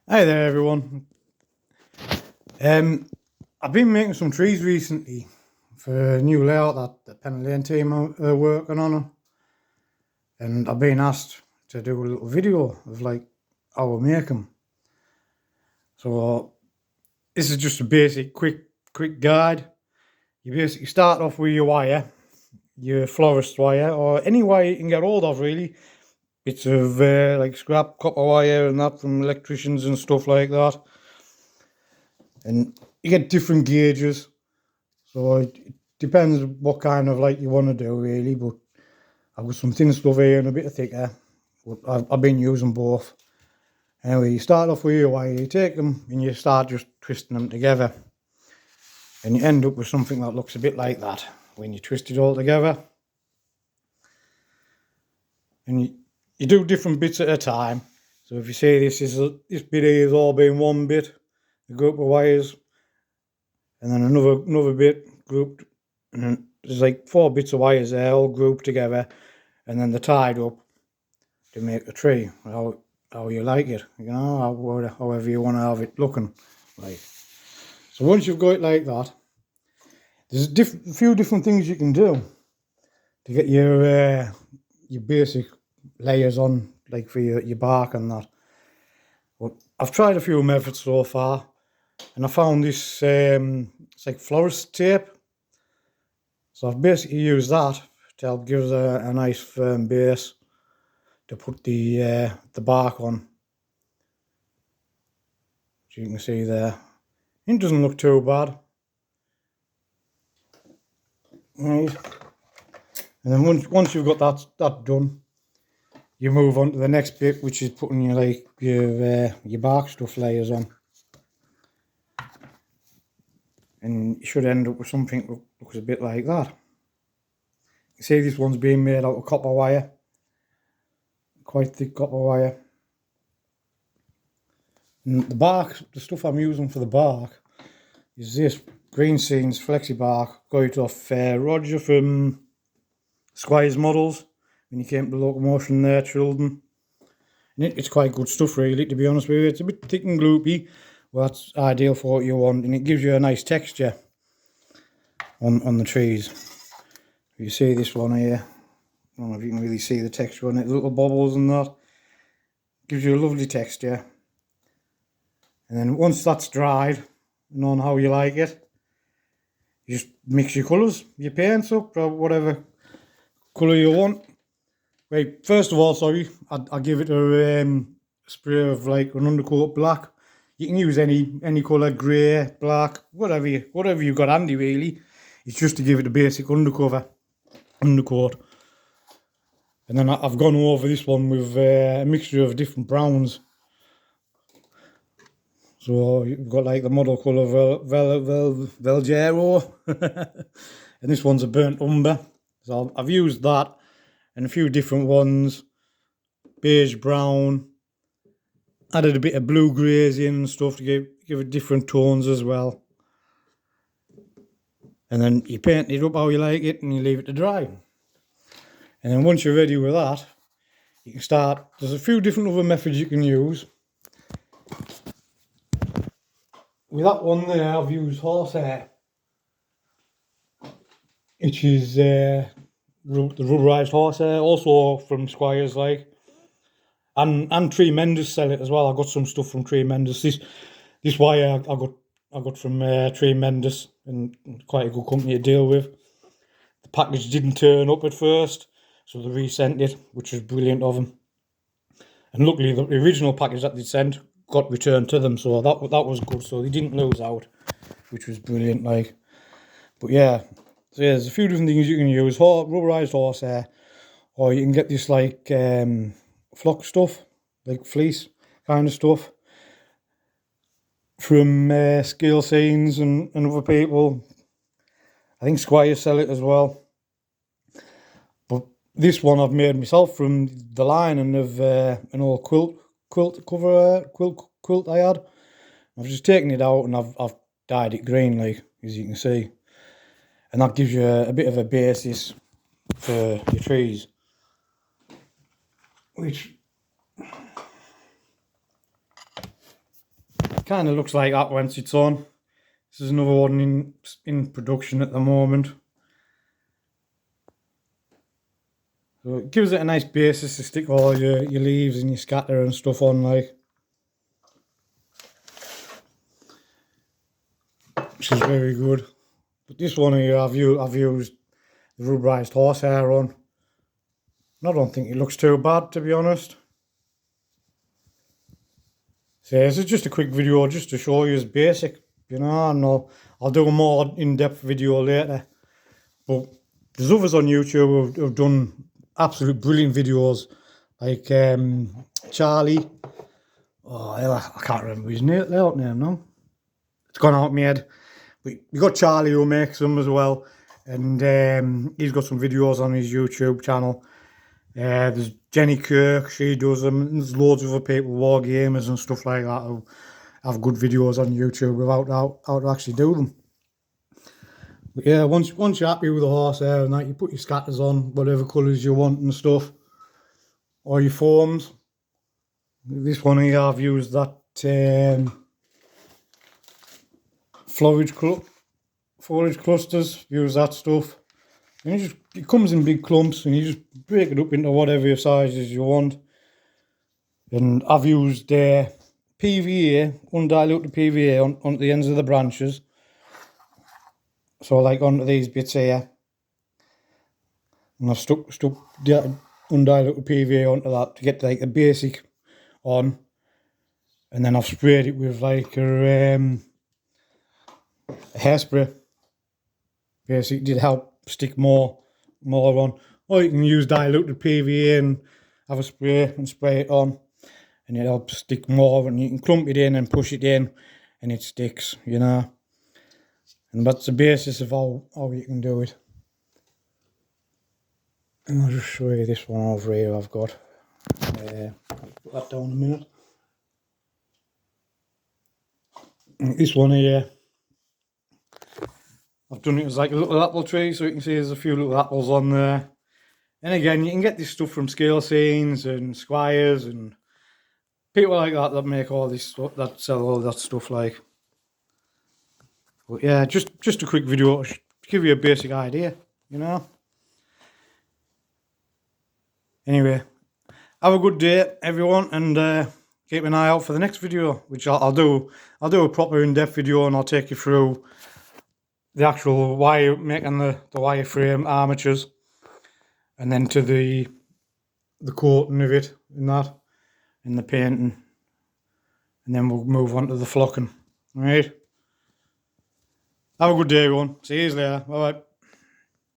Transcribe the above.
Hi there, everyone. Um, I've been making some trees recently for a new layout that the Penna Lane team are working on, and I've been asked to do a little video of like how I make them. So this is just a basic, quick guide. You basically start off with your wire, your florist wire, or any wire you can get hold of, really. Bits of like scrap copper wire and that from electricians and stuff like that. And you get different gauges. So it depends what kind of light you want to do, really. But I've got some thin stuff here and a bit of thicker. But I've been using both. Anyway, you start off with your wire, you take them and you start just twisting them together. And you end up with something that looks a bit like that when you twist it all together. And you do different bits at a time. So if you say this bit here has all been one bit, a group of wires, and then another bit grouped, and then there's like 4 bits of wires there all grouped together, and then they're tied up to make a tree. How you like it, you know, however you want to have it looking like. So once you've got it like that, there's a few different things you can do to get your basic layers on, like for your bark and that. But I've tried a few methods so far, and I found this it's like florist tape. So I've basically used that to help give us a nice firm base to put the bark on. As you can see there, it doesn't look too bad. Right, and then once you've got that done, you move on to the next bit, which is putting your bark stuff layers on, and you should end up with something that looks a bit like that. You see, this one's being made out of copper wire, quite thick copper wire. And the bark, the stuff I'm using for the bark, is this Green Scenes Flexi Bark. Got it off Roger from Squire's Models when he came to Locomotion there, Children. And it's quite good stuff, really, to be honest with you. It's a bit thick and gloopy, but that's ideal for what you want, and it gives you a nice texture on the trees. You see this one here, I don't know if you can really see the texture on it, little bubbles and that. Gives you a lovely texture. And then once that's dried, and on how you like it, you just mix your colours, your paints up, or whatever colour you want. Right, first of all, sorry, I give it a spray of like an undercoat black. You can use any colour, grey, black, whatever you got handy, really. It's just to give it a basic undercoat. And then I've gone over this one with a mixture of different browns. So you've got like the model colour Velgero, and this one's a burnt umber. So I've used that and a few different ones, beige brown, added a bit of blue greys in and stuff to give it different tones as well. And then you paint it up how you like it and you leave it to dry. And then once you're ready with that, you can start. There's a few different other methods you can use. With that one there, I've used horsehair, which is the rubberized horsehair, also from Squires, like, and Tree Menders sell it as well. I got some stuff from Tree Menders. This wire I got from Tree Menders, and quite a good company to deal with. The package didn't turn up at first, so they resent it, which was brilliant of them. And luckily, the original package that they sent got returned to them, so that was good. So they didn't lose out, which was brilliant. Like, but yeah, so yeah, there's a few different things you can use: rubberized horsehair, or you can get this like flock stuff, like fleece kind of stuff from Scale Scenes and other people. I think Squire sell it as well. But this one I've made myself from the lining of an old quilt I had. I've just taken it out and I've dyed it green, like, as you can see, and that gives you a bit of a basis for your trees, which kind of looks like that once it's on. This is another one in production at the moment. So it gives it a nice basis to stick all your leaves and your scatter and stuff on, like. Which is very good. But this one here I've used the rubberized horsehair on. And I don't think it looks too bad, to be honest. So this is just a quick video just to show you it's basic, you know, and I'll do a more in-depth video later. But there's others on YouTube who've done absolute brilliant videos, like Charlie. Oh, I can't remember his name now. It's gone out of my head. But you got Charlie who makes them as well, and he's got some videos on his YouTube channel. There's Jenny Kirks, she does them, and there's loads of other people, war gamers and stuff like that, who have good videos on YouTube about how to actually do them. But yeah, once you're happy with the horsehair and that, you put your scatters on, whatever colours you want and stuff, or your foams. This one here, I've used that foliage clusters, use that stuff. And it comes in big clumps, and you just break it up into whatever sizes you want. And I've used PVA, undiluted PVA on the ends of the branches. So like onto these bits here. And I've stuck the undiluted PVA onto that to get like the basic on. And then I've sprayed it with like a hairspray. Basically did help stick more on. Or you can use diluted PVA and have a spray and spray it on, and it helps stick more, and you can clump it in and push it in and it sticks, you know. And that's the basis of how you can do it. And I'll just show you this one over here I've got. I'll put that down a minute. And this one here, I've done it as like a little apple tree, so you can see there's a few little apples on there. And again, you can get this stuff from Scale Scenes and Squires and people like that make all this stuff, that sell all that stuff, like. But yeah, just a quick video to give you a basic idea, you know. Anyway, have a good day, everyone, and keep an eye out for the next video, which I'll do a proper in-depth video, and I'll take you through the actual wire, making the wireframe armatures, and then to the coating of it and that, and the painting, and then we'll move on to the flocking. Alright, have a good day, everyone. See you later. Bye bye.